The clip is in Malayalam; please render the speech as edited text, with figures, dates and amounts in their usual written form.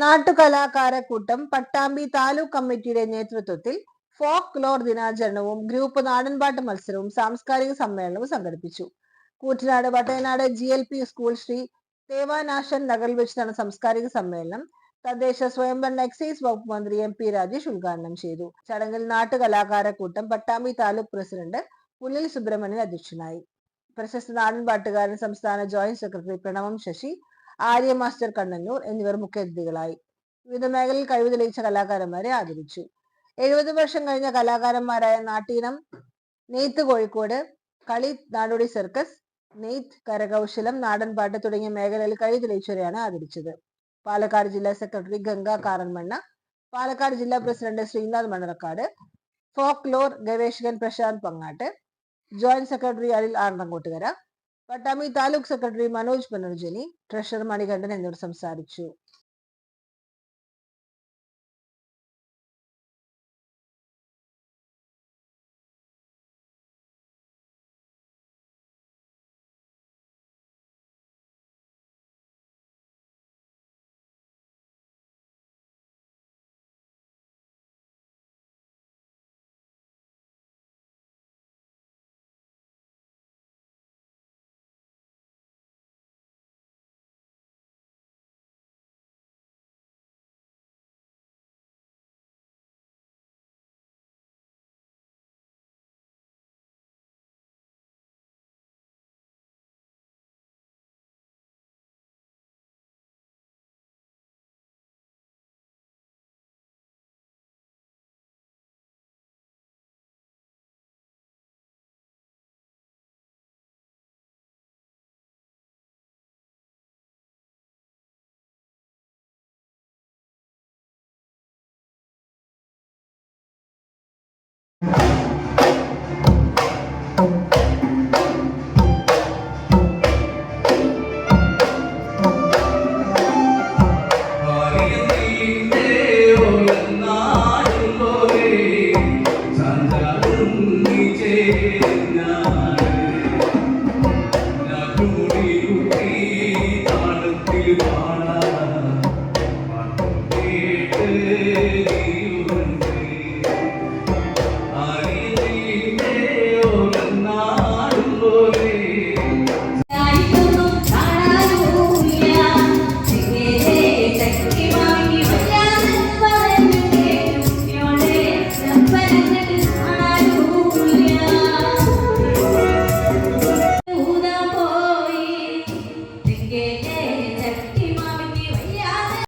നാട്ടുകലാകാരക്കൂട്ടം പട്ടാമ്പി താലൂക്ക് കമ്മിറ്റിയുടെ നേതൃത്വത്തിൽ ഫോക്ക് ലോർ ദിനാചരണവും ഗ്രൂപ്പ് നാടൻപാട്ട് മത്സരവും സാംസ്കാരിക സമ്മേളനവും സംഘടിപ്പിച്ചു. കൂറ്റനാട് വട്ടയനാട് GLP സ്കൂൾ ശ്രീ ദേവാനാശൻ നഗറിൽ വെച്ച് നടന്ന സാംസ്കാരിക സമ്മേളനം തദ്ദേശ സ്വയംഭരണ എക്സൈസ് വകുപ്പ് മന്ത്രി MP രാജേഷ് ഉദ്ഘാടനം ചെയ്തു. ചടങ്ങിൽ നാട്ടുകലാകാരക്കൂട്ടം പട്ടാമ്പി താലൂക്ക് പ്രസിഡന്റ് പുല്ലിൽ സുബ്രഹ്മണ്യൻ അധ്യക്ഷനായി. പ്രശസ്ത നാടൻപാട്ടുകാരൻ സംസ്ഥാന joint secretary Pranavam Sasi, Arya master Kannannur എന്നിവർ മുഖ്യാതിഥികളായി. വിവിധ മേഖലയിൽ കഴിവ് തെളിയിച്ച കലാകാരന്മാരെ ആദരിച്ചു. 70 വർഷം കഴിഞ്ഞ കലാകാരന്മാരായ നാട്ടീനം, നെയ്ത്ത് കോഴിക്കോട്, കളി നാടോടി സർക്കസ്, നെയ്ത്ത്, കരകൗശലം, നാടൻപാട്ട് തുടങ്ങിയ മേഖലയിൽ കഴിവ് തെളിയിച്ചവരെയാണ് ആദരിച്ചത്. പാലക്കാട് ജില്ലാ സെക്രട്ടറി ഗംഗ കാറൻമണ്ണ, പാലക്കാട് ജില്ലാ president Sreenath Manarkad, folk lore ഗവേഷകൻ Prasanth Pangatt, joint secretary Anil Arangottukara, Pattambi taluk secretary Manoj Punarjani, treasurer Manikandan എന്നിവർ സംസാരിച്ചു.